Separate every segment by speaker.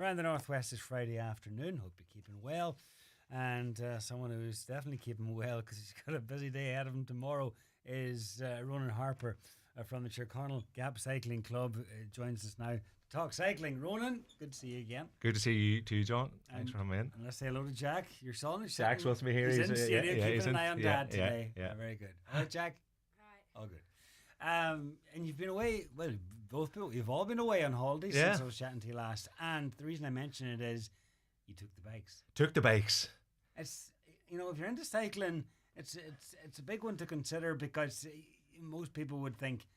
Speaker 1: Around the Northwest is Friday afternoon. Hope you're keeping well. And someone who's definitely keeping well because he's got a busy day ahead of him tomorrow is Ronan Harper from the Chonaill Gap Cycling Club. Joins us now to talk cycling. Ronan, good to see you again.
Speaker 2: Good to see you too, John. Thanks for coming in.
Speaker 1: And let's say hello to Jack, your son.
Speaker 2: Jack's with me here.
Speaker 1: He's in the studio keeping an eye on Dad today.
Speaker 2: Yeah.
Speaker 1: Very good. All right, Jack?
Speaker 3: Right.
Speaker 1: All good. And you've been away, well, you've all been away on holiday since I was chatting to you last. And the reason I mention it is you took the bikes.
Speaker 2: Took the bikes.
Speaker 1: It's, if you're into cycling, it's a big one to consider because most people would think,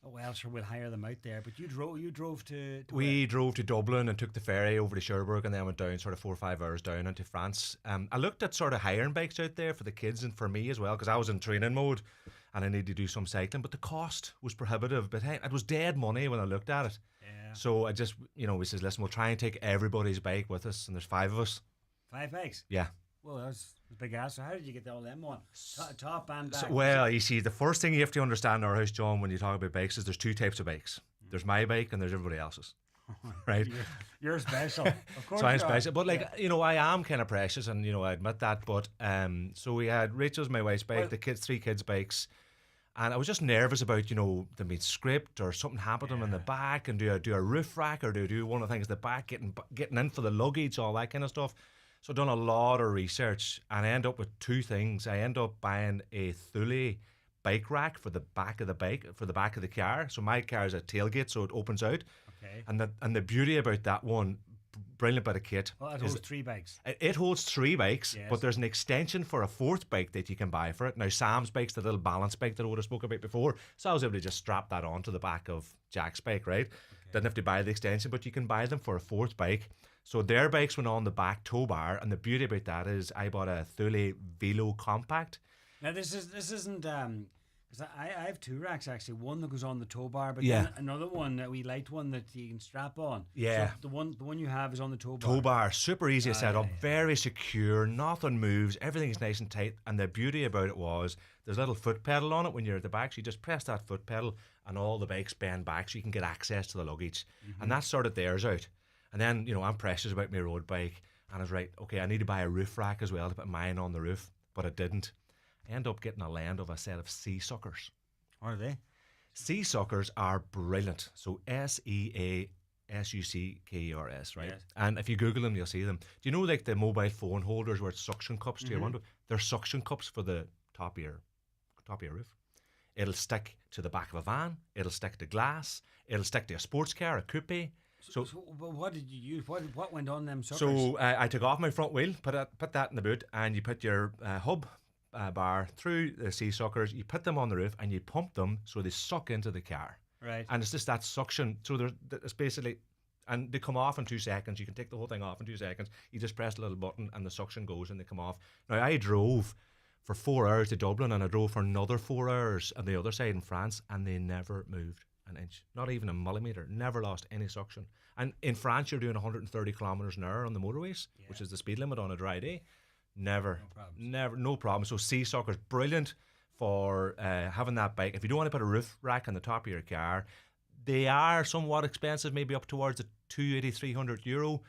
Speaker 1: oh well, sure, we'll hire them out there. But you drove to
Speaker 2: we drove to Dublin and took the ferry over to Cherbourg and then went down sort of 4 or 5 hours down into France. I looked at sort of hiring bikes out there for the kids and for me as well because I was in training mode and I needed to do some cycling. But the cost was prohibitive. But hey, it was dead money when I looked at it.
Speaker 1: Yeah.
Speaker 2: So I just, we says, listen, we'll try and take everybody's bike with us. And there's 5 of us.
Speaker 1: 5 bikes?
Speaker 2: Yeah.
Speaker 1: Well, that was a big ass. So how did you get all them on? Top and back?
Speaker 2: Well, you see, the first thing you have to understand in our house, John, when you talk about bikes is there's 2 types of bikes. There's my bike and there's everybody else's. Right?
Speaker 1: You're special. Of course
Speaker 2: so I'm
Speaker 1: you
Speaker 2: special.
Speaker 1: are.
Speaker 2: But I am kind of precious and, I admit that. But so we had Rachel's my wife's bike, the kids, 3 kids' bikes. And I was just nervous about, them being scraped or something happened to them in the back and do a roof rack or do one of the things at the back, getting in for the luggage, all that kind of stuff. So I've done a lot of research and I end up with 2 things. I end up buying a Thule bike rack for the back of the bike, for the back of the car. So my car is a tailgate, so it opens out.
Speaker 1: Okay.
Speaker 2: And the beauty about that one, brilliant bit of kit.
Speaker 1: Well, it holds 3 bikes.
Speaker 2: It holds 3 bikes,
Speaker 1: yes.
Speaker 2: But there's an extension for a 4th bike that you can buy for it. Now, Sam's bike's the little balance bike that I would have spoke about before. So I was able to just strap that onto the back of Jack's bike, right? Okay. Didn't have to buy the extension, but you can buy them for a 4th bike. So their bikes went on the back tow bar, and the beauty about that is I bought a Thule Velo Compact.
Speaker 1: Now this isn't because I have 2 racks actually. One that goes on the tow bar, but then another one, a wee light one that you can strap on.
Speaker 2: Yeah.
Speaker 1: So the one you have is on the tow bar.
Speaker 2: Tow bar, super easy to set up, very secure, nothing moves, everything's nice and tight. And the beauty about it was there's a little foot pedal on it when you're at the back. So you just press that foot pedal, and all the bikes bend back, so you can get access to the luggage. And that sorted theirs out. And then, I'm precious about my road bike. And I was right, okay, I need to buy a roof rack as well to put mine on the roof. But I didn't. I ended up getting a land of a set of sea suckers.
Speaker 1: What are they?
Speaker 2: Sea suckers are brilliant. So SEASUCKERS, right?
Speaker 1: Yes.
Speaker 2: And if you Google them, you'll see them. Do you know like the mobile phone holders where it's suction cups to your window? They're suction cups for the top of your roof. It'll stick to the back of a van. It'll stick to glass. It'll stick to a sports car, a coupe.
Speaker 1: So what did you use? What went on them suckers?
Speaker 2: So I took off my front wheel, put that in the boot, and you put your hub bar through the sea suckers. You put them on the roof, and you pump them so they suck into the car.
Speaker 1: Right.
Speaker 2: And it's just that suction. So it's basically, and they come off in 2 seconds. You can take the whole thing off in 2 seconds. You just press a little button, and the suction goes, and they come off. Now I drove for 4 hours to Dublin, and I drove for another 4 hours on the other side in France, and they never moved an inch, not even a millimeter, never lost any suction. And in France, you're doing 130 kilometers an hour on the motorways, which is the speed limit on a dry day. No problem. So sea suckers, brilliant for having that bike. If you don't want to put a roof rack on the top of your car, they are somewhat expensive, maybe up towards the 280, 300 euro,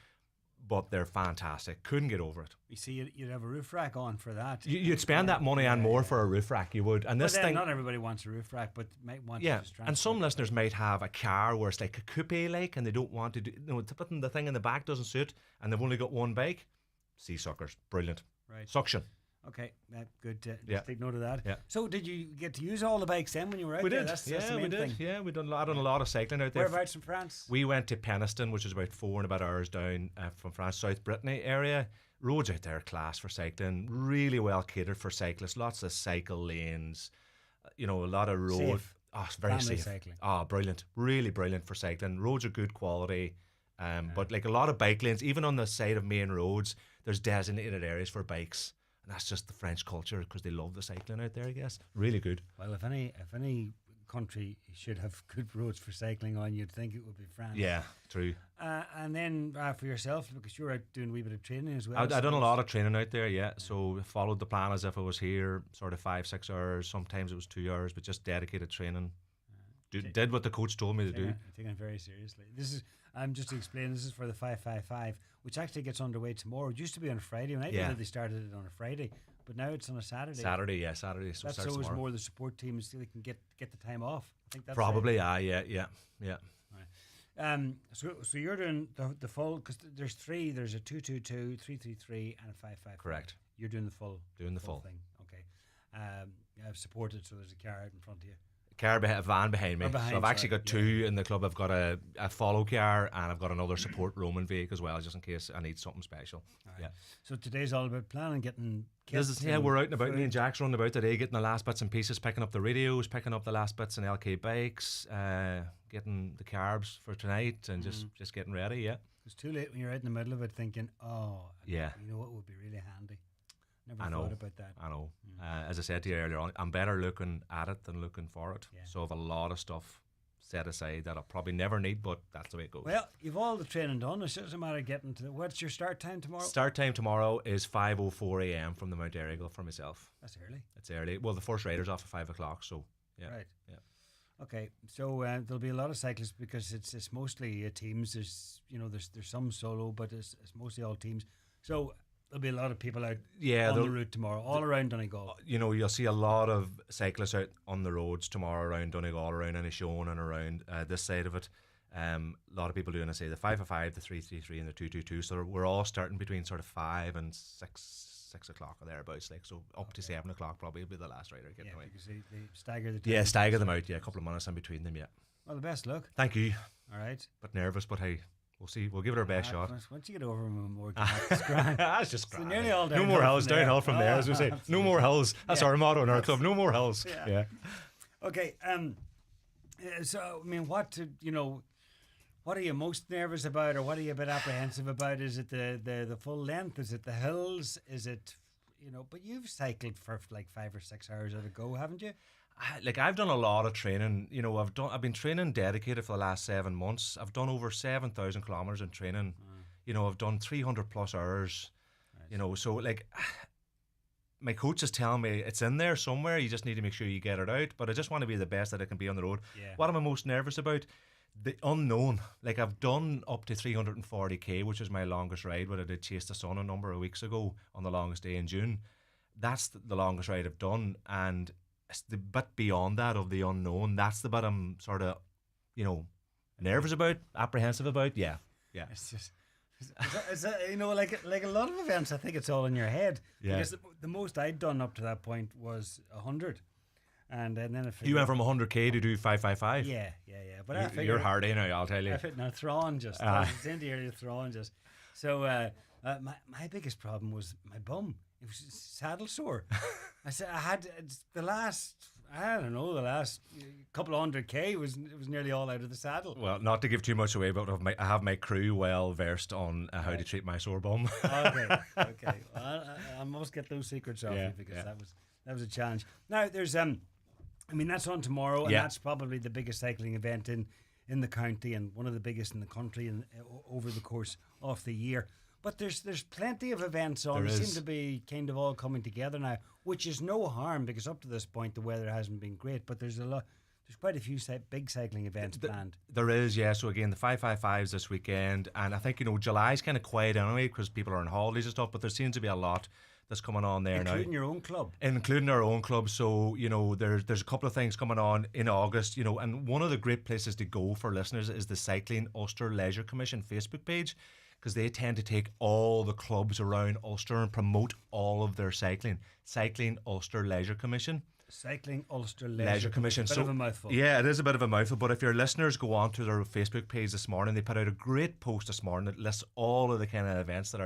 Speaker 2: but they're fantastic. Couldn't get over it.
Speaker 1: You see, you'd have a roof rack on for that.
Speaker 2: You'd spend that money and more for a roof rack. You would. And this thing,
Speaker 1: not everybody wants a roof rack, but might want to just
Speaker 2: and some listeners might have a car where it's like a coupe, and they don't want to do. Putting the thing in the back doesn't suit, and they've only got one bike. Sea suckers, brilliant.
Speaker 1: Right.
Speaker 2: Suction.
Speaker 1: Okay, good. Just take note of that.
Speaker 2: Yeah.
Speaker 1: So, did you get to use all the bikes then when you were out
Speaker 2: we
Speaker 1: there?
Speaker 2: Did.
Speaker 1: That's the main thing.
Speaker 2: Yeah, we done. I done a lot of cycling out there.
Speaker 1: Whereabouts in France?
Speaker 2: We went to Peniston, which is about 4 and about hours down from France, South Brittany area. Roads out there, class for cycling. Really well catered for cyclists. Lots of cycle lanes. A lot of road.
Speaker 1: Safe.
Speaker 2: Oh, it's very
Speaker 1: Family
Speaker 2: safe.
Speaker 1: cycling.
Speaker 2: Oh, brilliant. Really brilliant for cycling. Roads are good quality. But like a lot of bike lanes, even on the side of main roads, there's designated areas for bikes. And that's just the French culture because they love the cycling out there, I guess. Really good.
Speaker 1: Well, if any country should have good roads for cycling on, you'd think it would be France.
Speaker 2: Yeah, true.
Speaker 1: And then for yourself, because you're out doing a wee bit of training as well.
Speaker 2: I've done a lot of training out there, yeah. So followed the plan as if I was here, sort of 5-6 hours. Sometimes it was 2 hours, but just dedicated training. did what the coach told me to do.
Speaker 1: Taking it very seriously. Just to explain, this is for the 555, which actually gets underway tomorrow. It used to be on a Friday, and I didn't know they started it on a Friday, but now it's on a Saturday.
Speaker 2: Saturday. So
Speaker 1: that's
Speaker 2: starts tomorrow.
Speaker 1: more the support teams so they can get the time off. I think that's
Speaker 2: probably. Yeah.
Speaker 1: Right. So you're doing the full, because there's three. There's a 222, 333, and a 555.
Speaker 2: Correct.
Speaker 1: You're doing the full.
Speaker 2: Doing the full
Speaker 1: thing. Okay. I've supported, so there's a car out in front of you.
Speaker 2: A van behind me. So I've actually got two in the club. I've got a follow car, and I've got another support Roman vehicle as well, just in case I need something special.
Speaker 1: Right. Yeah. So today's all about planning, getting
Speaker 2: we're out and about. Me and Jack's running about today, getting the last bits and pieces, picking up the radios, picking up the last bits in LK bikes, getting the carbs for tonight, and just getting ready. Yeah.
Speaker 1: It's too late when you're out in the middle of it, thinking, you know what would be really handy. Never thought about that.
Speaker 2: I know. As I said to you earlier on, I'm better looking at it than looking for it. Yeah. So I have a lot of stuff set aside that I'll probably never need, but that's the way it goes.
Speaker 1: Well, you've all the training done. It's just a matter of getting to what's your start time tomorrow?
Speaker 2: Start time tomorrow is 5:04 a.m. from the Mount Errigal for myself.
Speaker 1: That's early.
Speaker 2: It's early. Well, the first rider's off at 5 o'clock, so yeah.
Speaker 1: Right.
Speaker 2: Yeah.
Speaker 1: Okay, so there'll be a lot of cyclists because it's mostly teams. There's some solo, but it's mostly all teams. So there'll be a lot of people out on the route tomorrow, all around Donegal.
Speaker 2: You'll see a lot of cyclists out on the roads tomorrow around Donegal, around Inishowen and around this side of it. A lot of people doing, I say, the 555, the 333 and the 222. So we're all starting between sort of 5 and 6 o'clock or thereabouts. So up to 7 o'clock probably will be the last rider getting away.
Speaker 1: Because they stagger the time.
Speaker 2: Yeah, stagger them out. Yeah, a couple of minutes in between them, yeah.
Speaker 1: Well, the best luck.
Speaker 2: Thank you.
Speaker 1: All right.
Speaker 2: But nervous, but hey, we'll see. We'll give it our best shot.
Speaker 1: Once you get over more, it's grand.
Speaker 2: That's just grand.
Speaker 1: Nearly all downhill.
Speaker 2: No more hills, downhill from there, as we say. No more hills. That's our motto in our club. No more hills. Yeah.
Speaker 1: Okay. So I mean, what are you most nervous about, or what are you a bit apprehensive about? Is it the full length? Is it the hills? Is it But you've cycled for like 5 or 6 hours at a go, haven't you?
Speaker 2: I've done a lot of training. I've been training dedicated for the last 7 months. I've done over 7,000 kilometers in training. I've done 300 plus hours. Nice. So my coach is telling me it's in there somewhere. You just need to make sure you get it out. But I just want to be the best that I can be on the road. Yeah. What am I most nervous about? The unknown. I've done up to 340k, which is my longest ride, but I did Chase the Sun a number of weeks ago on the longest day in June. That's the longest ride I've done, and it's the bit beyond that of the unknown. That's the bit I'm sort of, nervous about, apprehensive about. Yeah.
Speaker 1: It's just, like a lot of events, I think it's all in your head.
Speaker 2: Yeah.
Speaker 1: Because the most I'd done up to that point was 100. And then
Speaker 2: you went from 100k to do 555.
Speaker 1: Yeah. But
Speaker 2: you're hardy now, I'll tell you.
Speaker 1: Now Thrawn just it's in the area of Thrawn just. So my biggest problem was my bum. It was saddle sore. I said I had the last couple of 100k was nearly all out of the saddle.
Speaker 2: Well, not to give too much away, but I have my crew well versed on how to treat my sore bum.
Speaker 1: Okay. Well, I must get those secrets off you because that was a challenge. Now there's that's on tomorrow, and that's probably the biggest cycling event in the county and one of the biggest in the country over the course of the year. But there's plenty of events on. They seem to be kind of all coming together now, which is no harm because up to this point the weather hasn't been great. But there's quite a few big cycling events planned.
Speaker 2: There is, yeah. So again, the 555s this weekend, and I think July's kind of quiet anyway because people are on holidays and stuff. But there seems to be a lot that's coming on there
Speaker 1: including your own club.
Speaker 2: Including our own club. So, there's a couple of things coming on in August, and one of the great places to go for listeners is the Cycling Ulster Leisure Commission Facebook page, because they tend to take all the clubs around Ulster and promote all of their cycling. Cycling Ulster Leisure Commission.
Speaker 1: Cycling Ulster Leisure Commission.
Speaker 2: Bit
Speaker 1: of a mouthful.
Speaker 2: Yeah, it is a bit of a mouthful, but if your listeners go on to their Facebook page this morning, they put out a great post this morning that lists all of the kind of events that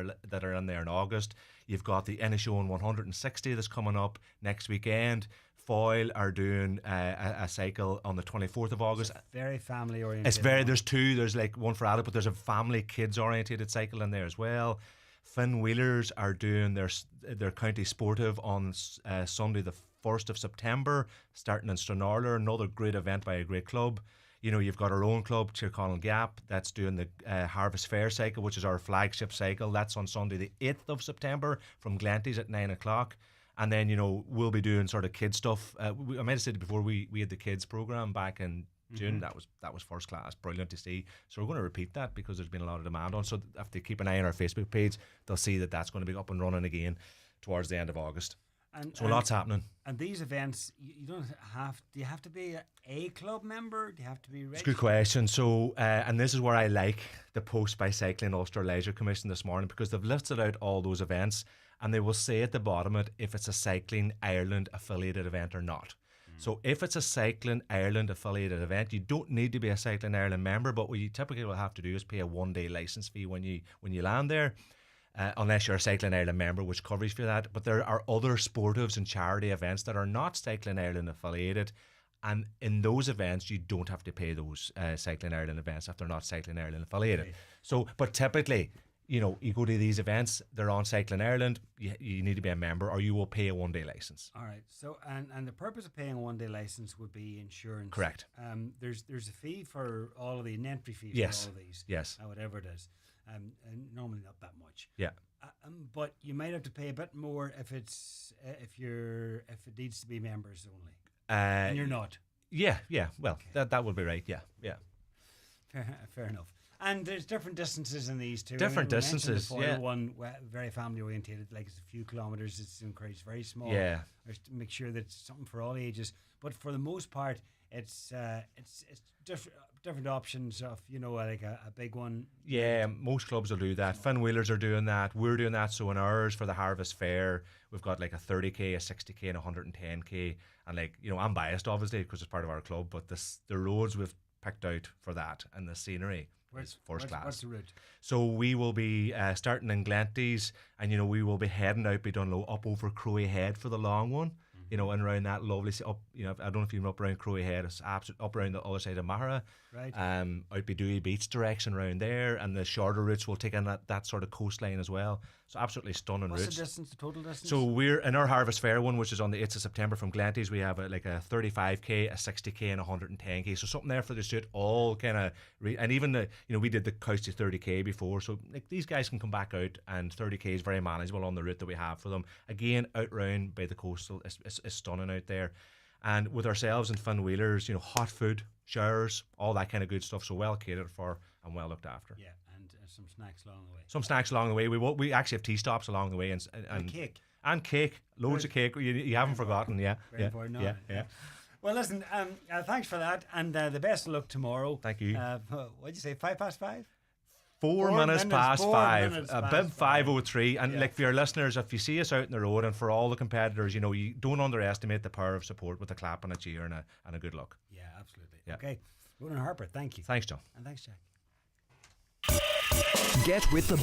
Speaker 2: are in there in August. You've got the Inishowen 160 that's coming up next weekend. Foyle are doing a cycle on the 24th of August.
Speaker 1: It's very family oriented.
Speaker 2: There's two. There's like one for adult, but there's a family kids orientated cycle in there as well. Finn Wheelers are doing their county sportive on Sunday the 1st of September, starting in Chonaill, another great event by a great club. You've got our own club, Chonaill Gap, that's doing the Harvest Fair cycle, which is our flagship cycle. That's on Sunday the 8th of September from Glenties at 9 o'clock. And then, we'll be doing sort of kids stuff. I might have said it before, we had the kids program back in June. That was first class, brilliant to see. So we're going to repeat that because there's been a lot of demand on. So if they keep an eye on our Facebook page, they'll see that that's going to be up and running again towards the end of August. So lots happening.
Speaker 1: And these events, you don't have. Do you have to be a club member? Do you have to be registered?
Speaker 2: It's a good question. So, and this is where I like the post by Cycling Ulster Leisure Commission this morning, because they've listed out all those events, and they will say at the bottom of it if it's a Cycling Ireland affiliated event or not. So if it's a Cycling Ireland affiliated event, you don't need to be a Cycling Ireland member, but what you typically will have to do is pay a 1-day licence fee when you land there. Unless you're a Cycling Ireland member, which covers for that. But there are other sportives and charity events that are not Cycling Ireland affiliated, and in those events you don't have to pay those Cycling Ireland events if they're not Cycling Ireland affiliated. Right. So, but typically, you go to these events, they're on Cycling Ireland, you need to be a member or you will pay a 1-day licence.
Speaker 1: All right. So, and the purpose of paying a 1-day licence would be insurance.
Speaker 2: Correct.
Speaker 1: There's a fee for all of an entry fee for all of these.
Speaker 2: Yes.
Speaker 1: Whatever it is. And normally not that much.
Speaker 2: Yeah.
Speaker 1: But you might have to pay a bit more if it needs to be members only. And you're not.
Speaker 2: Yeah. Well, okay. that would be right. Yeah.
Speaker 1: Fair enough. And there's different distances in these too.
Speaker 2: Different distances.
Speaker 1: Yeah. One very family orientated, like it's a few kilometres. It's encouraged very small.
Speaker 2: Yeah.
Speaker 1: To make sure that it's something for all ages. But for the most part, it's different options of like a big one.
Speaker 2: Yeah, most clubs will do that. Finn Wheelers are doing that. We're doing that. So in ours for the Harvest Fair, we've got like a 30k, a 60k, and a 110k. And I'm biased obviously because it's part of our club, but the roads we've picked out for that and the scenery is first class.
Speaker 1: What's the route?
Speaker 2: So we will be starting in Glenties, and we will be heading out by Dunlow up over Crowy Head for the long one. And around that lovely up, I don't know if you've been up around Crowy Head, it's absolutely up around the other side of Mahara,
Speaker 1: right?
Speaker 2: Out by Dewey Beach direction around there, and the shorter routes will take in that sort of coastline as well. So absolutely stunning routes.
Speaker 1: What's the distance, the total distance?
Speaker 2: So we're in our Harvest Fair one, which is on the 8th of September from Glenties. We have a 35k, a 60k, and a 110k. So something there for the suit, all kind of, and even we did the Couch to 30k before. So these guys can come back out, and 30k is very manageable on the route that we have for them. Again, out round by the coastal, it's stunning out there. And with ourselves and Finn Wheelers, hot food, showers, all that kind of good stuff. So well catered for and well looked after.
Speaker 1: Yeah, and some snacks along the way.
Speaker 2: Some snacks along the way. We actually have tea stops along the way and
Speaker 1: cake.
Speaker 2: And cake, loads of cake. You haven't forgotten, yeah.
Speaker 1: Very important.
Speaker 2: Yeah.
Speaker 1: Well, listen, thanks for that, and the best of luck tomorrow.
Speaker 2: Thank you.
Speaker 1: What did you say? 5:05.
Speaker 2: 4 minutes past 5, a bib 5:03, and for your listeners, if you see us out in the road, and for all the competitors, you don't underestimate the power of support with a clap and a cheer and a good luck.
Speaker 1: Yeah, absolutely.
Speaker 2: Yeah.
Speaker 1: Okay, Ronan Harper, thank you.
Speaker 2: Thanks, John.
Speaker 1: And thanks, Jack.
Speaker 3: Get with the